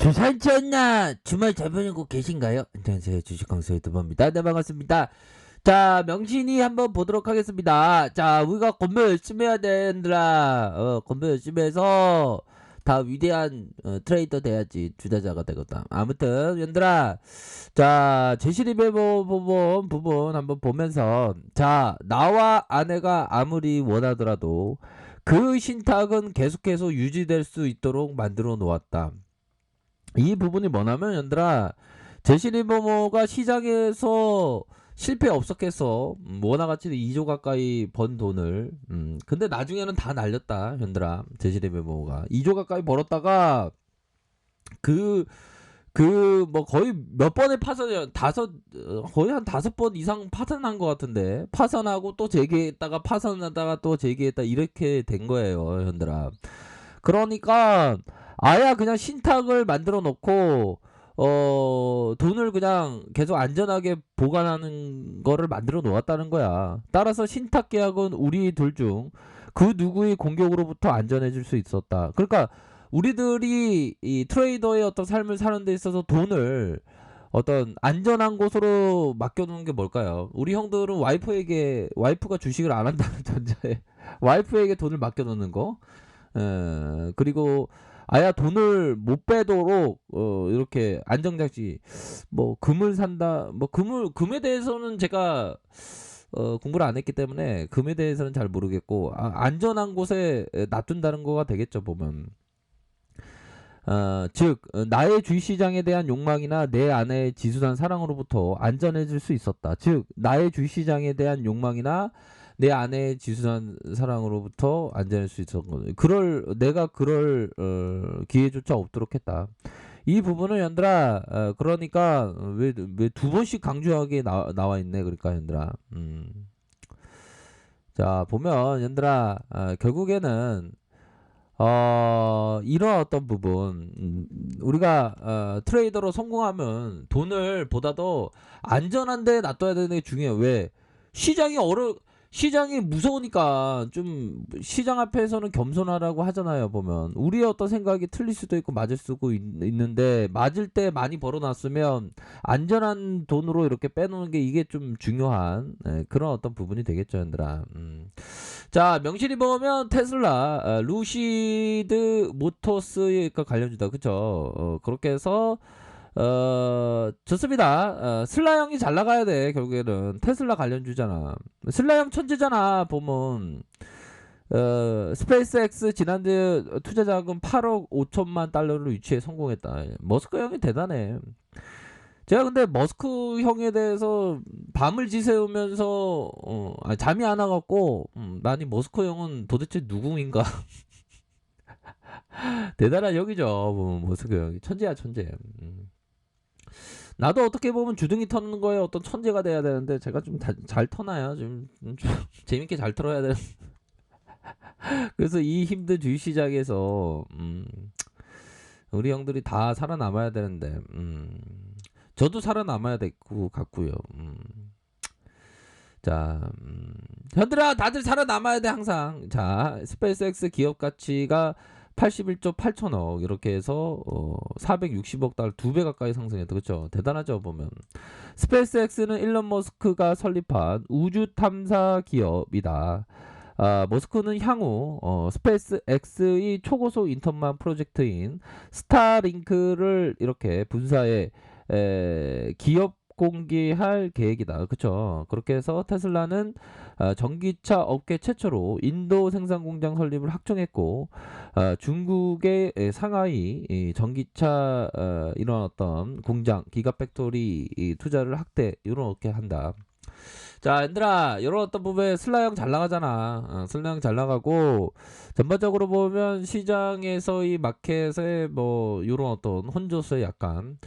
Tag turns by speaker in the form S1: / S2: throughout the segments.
S1: 주산치였나 주말 잘 보내고 계신가요? 안녕하세요, 주식강사 유튜버입니다. 네, 반갑습니다. 자, 명신이 한번 보도록 하겠습니다. 자, 우리가 건배 열심히 해야 된다. 건배 열심히 해서 다 위대한 트레이더 돼야지 투자자가 되거든. 아무튼 얘들아, 자, 제시립의 부분 한번 보면서, 자, 나와 아내가 아무리 원하더라도 그 신탁은 계속해서 유지될 수 있도록 만들어 놓았다. 이 부분이 뭐냐면 얘들아, 제시리버머가 시장에서 실패 없었겠어. 원화가치 2조 가까이 번 돈을. 근데 나중에는 다 날렸다 얘들아. 제시리버머가 2조 가까이 벌었다가 뭐 거의 몇 번의 파산, 거의 한 5번 이상 파산한 것 같은데, 파산하고 또 재개했다가 파산하다가 또 재개했다, 이렇게 된 거예요 얘들아. 그러니까 아야 그냥 신탁을 만들어 놓고 돈을 그냥 계속 안전하게 보관하는 거를 만들어 놓았다는 거야. 따라서 신탁 계약은 우리 둘 중 그 누구의 공격으로부터 안전해질 수 있었다. 그러니까 우리들이 이 트레이더의 어떤 삶을 사는 데 있어서 돈을 어떤 안전한 곳으로 맡겨놓는 게 뭘까요? 우리 형들은 와이프가 주식을 안 한다는 전제에 와이프에게 돈을 맡겨놓는 거. 그리고 아야 돈을 못 빼도록 이렇게 안정장치, 뭐 금을 산다, 뭐 금에 대해서는 제가 공부를 안 했기 때문에 금에 대해서는 잘 모르겠고, 안전한 곳에 놔둔다는 거가 되겠죠 보면. 즉 나의 주식시장에 대한 욕망이나 내 아내의 지수단 사랑으로부터 안전해질 수 있었다. 즉 나의 주식시장에 대한 욕망이나 내 아내의 지수단 사랑으로부터 안전할 수 있었거든. 내가 그럴 기회조차 없도록 했다. 이 부분은 연들아, 그러니까 왜 두 번씩 강조하게 나와 있네. 그러니까 연들아. 자, 보면 연들아, 결국에는 이런 어떤 부분, 우리가 트레이더로 성공하면 돈을 보다도 안전한 데 놔둬야 되는 게 중요해요. 왜? 시장이 무서우니까 좀 시장 앞에서는 겸손하라고 하잖아요. 보면 우리의 어떤 생각이 틀릴 수도 있고 맞을 수도 있는데, 맞을 때 많이 벌어놨으면 안전한 돈으로 이렇게 빼놓는 게, 이게 좀 중요한 그런 어떤 부분이 되겠죠, 얘들아. 자, 명실이 보면 테슬라, 루시드 모터스가 관련주다. 그쵸? 그렇게 해서 좋습니다. 슬라 형이 잘 나가야 돼. 결국에는 테슬라 관련주잖아. 슬라 형 천재잖아. 보면 스페이스X 지난주에 투자 자금 8억 5천만 달러를 유치에 성공했다. 머스크 형이 대단해. 제가 근데 머스크 형에 대해서 밤을 지새우면서 잠이 안 와갖고, 나니 머스크 형은 도대체 누구인가. 대단한 형이죠. 머스크 형이 천재야, 천재. 나도 어떻게 보면 주둥이 터는 거에 어떤 천재가 돼야 되는데, 제가 좀 잘 터나요. 좀 재밌게 잘 털어야 되는. 그래서 이 힘든 주식시장에서 우리 형들이 다 살아남아야 되는데, 저도 살아남아야 될 것 같고요. 자, 현들아, 다들 살아남아야 돼 항상. 자, 스페이스X 기업 가치가 81조 8천억 이렇게 해서 460억 달러, 2배 가까이 상승했다. 그렇죠? 대단하죠 보면. 스페이스X는 일론 머스크가 설립한 우주 탐사 기업이다. 머스크는 향후 스페이스X의 초고속 인터넷 프로젝트인 스타링크를 이렇게 분사해 기업 공개할 계획이다. 그쵸? 그렇게 해서 테슬라는 전기차 업계 최초로 인도 생산 공장 설립을 확정했고, 중국의 상하이 전기차 이런 어떤 공장 기가팩토리 투자를 확대 이렇게 한다. 자, 얘들아, 이런 어떤 부분에 슬라 형 잘 나가잖아. 슬라 형 잘 나가고, 전반적으로 보면 시장에서의 마켓에 뭐 이런 어떤 혼조세 약간.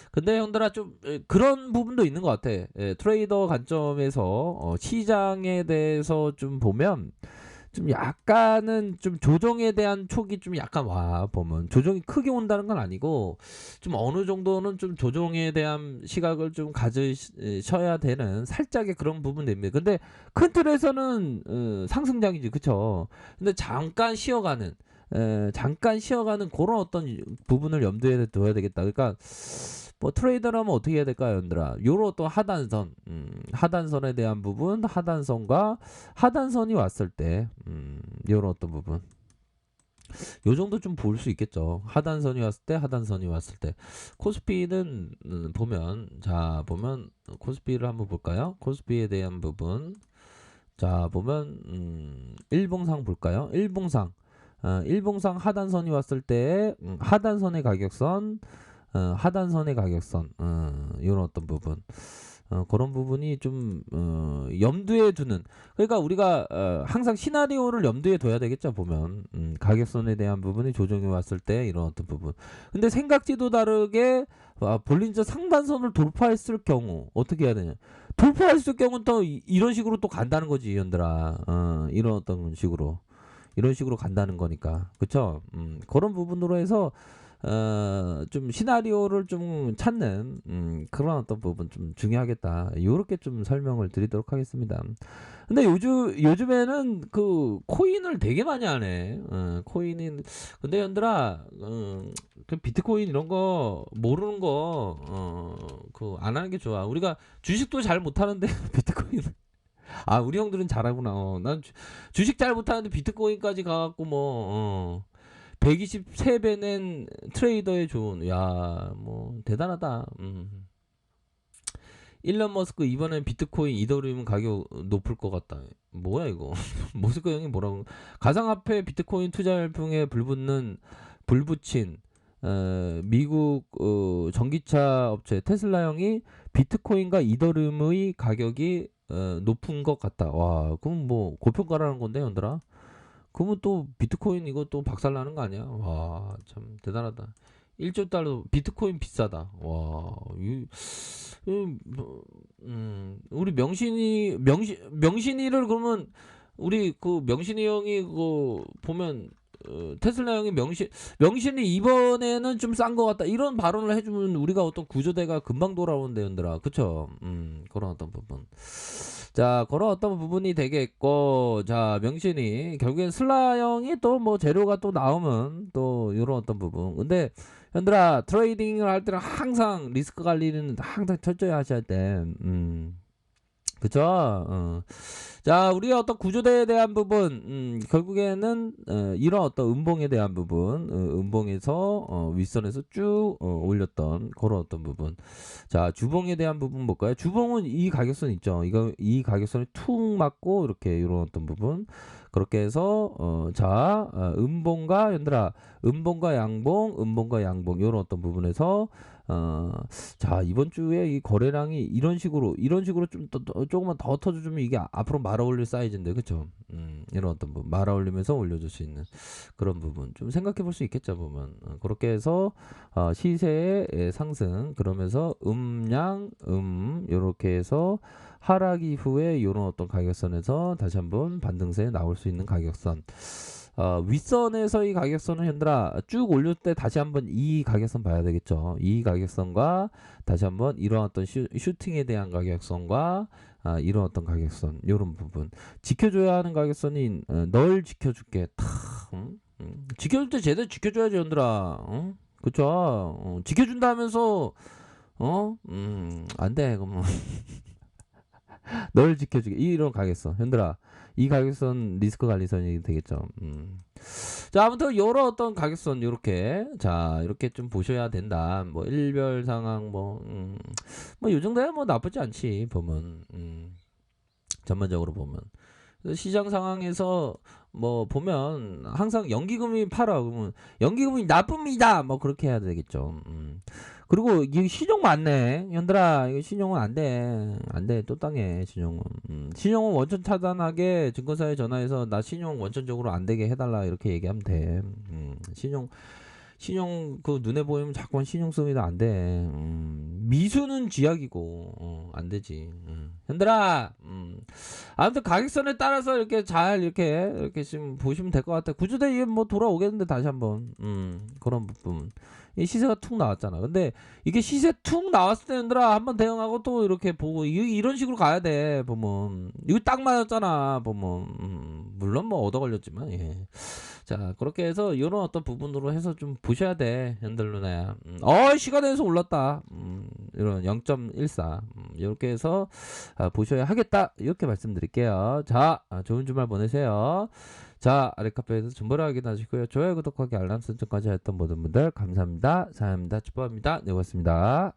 S1: 근데 형들아, 좀 그런 부분도 있는 것 같아. 트레이더 관점에서 시장에 대해서 좀 보면, 좀 약간은 좀 조정에 대한 촉이 좀 약간 와. 보면 조정이 크게 온다는 건 아니고, 좀 어느 정도는 좀 조정에 대한 시각을 좀 가지셔야 되는 살짝의 그런 부분입니다. 근데 큰 틀에서는 상승장이지, 그쵸? 근데 잠깐 쉬어가는, 잠깐 쉬어가는 그런 어떤 부분을 염두에 둬야 되겠다. 그러니까 뭐 트레이더라면 어떻게 해야 될까요, 얘들아? 요런 또 하단선, 하단선에 대한 부분, 하단선과 하단선이 왔을 때, 요런 어떤 부분. 요 정도 좀 볼 수 있겠죠. 하단선이 왔을 때, 하단선이 왔을 때. 코스피는 보면, 자, 보면 코스피를 한번 볼까요? 코스피에 대한 부분. 자, 보면 일봉상 볼까요? 일봉상. 일봉상 하단선이 왔을 때 하단선의 가격선, 하단선의 가격선, 이런 어떤 부분, 그런 부분이 좀 염두에 두는. 그러니까 우리가 항상 시나리오를 염두에 둬야 되겠죠. 보면 가격선에 대한 부분이 조정이 왔을 때 이런 어떤 부분. 근데 생각지도 다르게 볼린저 상단선을 돌파했을 경우 어떻게 해야 되냐? 돌파했을 경우는 또 이런 식으로 또 간다는 거지, 연들아. 이런 어떤 식으로. 이런 식으로 간다는 거니까. 그쵸? 그런 부분으로 해서, 좀 시나리오를 좀 찾는, 그런 어떤 부분 좀 중요하겠다. 요렇게 좀 설명을 드리도록 하겠습니다. 근데 요즘에는 그 코인을 되게 많이 하네. 코인인, 근데 연들아, 그 비트코인 이런 거 모르는 거, 그 안 하는 게 좋아. 우리가 주식도 잘 못하는데, 비트코인. 아, 우리 형들은 잘하구나. 난 주식 잘 못하는데 비트코인까지 가갖고 뭐 123배 낸 트레이더의 좋은, 야, 뭐 대단하다. 일론 머스크 이번엔 비트코인 이더리움 가격 높을 것 같다. 뭐야 이거? 머스크 형이 뭐라고? 가상화폐 비트코인 투자 열풍에 불붙인 미국 전기차 업체 테슬라 형이 비트코인과 이더리움의 가격이 높은 것 같다. 와, 그럼 뭐 고평가라는 건데, 연들아? 그러면 또 비트코인 이거 또 박살나는 거 아니야? 와, 참 대단하다. 1조 달러 비트코인 비싸다. 와, 뭐, 우리 명신이를 그러면 우리 그 명신이 형이 그 보면 테슬라 형이 명신이 이번에는 좀 싼 것 같다 이런 발언을 해주면 우리가 어떤 구조대가 금방 돌아오는데, 연들아. 그쵸? 그런 어떤 부분. 자, 그런 어떤 부분이 되겠고, 자, 명신이 결국엔 슬라 형이 또 뭐 재료가 또 나오면 또 이런 어떤 부분. 근데 현들아, 트레이딩을 할 때는 항상 리스크 관리는 항상 철저히 하셔야 돼. 그쵸? 자, 우리의 어떤 구조대에 대한 부분, 결국에는 이런 어떤 음봉에 대한 부분, 음봉에서 윗선에서 쭉 올렸던 그런 어떤 부분. 자, 주봉에 대한 부분 볼까요? 주봉은 이 가격선 있죠. 이 가격선이 툭 맞고 이렇게 이런 어떤 부분. 그렇게 해서 음봉과 연들아, 음봉과 양봉 이런 어떤 부분에서 자, 이번 주에 이 거래량이 이런 식으로 좀 조금만 더 터져주면 이게 앞으로 말아 올릴 사이즈인데, 그쵸? 이런 어떤 부분 말아 올리면서 올려줄 수 있는 그런 부분 좀 생각해 볼 수 있겠죠, 보면. 그렇게 해서 시세의 상승, 그러면서 요렇게 해서 하락 이후에 이런 어떤 가격선에서 다시 한번 반등세에 나올 수 있는 가격선. 윗선에서의 가격선은 현들아 쭉 올릴 때 다시 한번 이 가격선 봐야 되겠죠. 이 가격선과 다시 한번 이런 어떤 슈팅에 대한 가격선과 이런 어떤 가격선, 이런 부분 지켜줘야 하는 가격선이 널 지켜줄게. 지켜줄 때 제대로 지켜줘야지, 현들아. 그쵸? 지켜준다 하면서 안 돼. 그러면 널 지켜주게. 이런 가격선, 현들아. 이 가격선 리스크 관리선이 되겠죠. 자, 아무튼 여러 어떤 가격선 요렇게, 자, 이렇게 좀 보셔야 된다. 뭐 일별 상황 뭐 요 정도야 뭐 나쁘지 않지, 보면. 전반적으로 보면. 시장 상황에서 뭐 보면 항상 연기금이 팔아, 그러면 연기금이 나쁩니다, 뭐 그렇게 해야 되겠죠. 그리고 이게 신용 많네, 연들아. 이거 신용은 안돼, 또 땅에 신용은. 신용은 원천 차단하게 증권사에 전화해서 나 신용 원천적으로 안 되게 해달라 이렇게 얘기하면 돼. 신용 그 눈에 보이면 자꾸만 신용 쓰면 안 돼. 미수는 쥐약이고 안 되지. 현들아, 아무튼 가격선에 따라서 이렇게 잘 이렇게 지금 보시면 될 것 같아. 구조대 이게 뭐 돌아오겠는데 다시 한번 그런 부분. 이 시세가 툭 나왔잖아. 근데 이게 시세 툭 나왔을 때 현들아 한번 대응하고 또 이렇게 보고 이런 식으로 가야 돼. 보면 이거 딱 맞았잖아. 보면 물론 뭐 얻어 걸렸지만, 예. 자, 그렇게 해서 이런 어떤 부분으로 해서 좀 보셔야 돼, 현들 누나야. 시간에서 올랐다. 이런 0.14. 이렇게 해서 보셔야 하겠다. 이렇게 말씀드릴게요. 자, 좋은 주말 보내세요. 자, 아래카페에서 정보를 확인하시고요. 좋아요, 구독하기, 알람 설정까지 했던 모든 분들 감사합니다. 사랑합니다. 축복합니다. 네, 고맙습니다.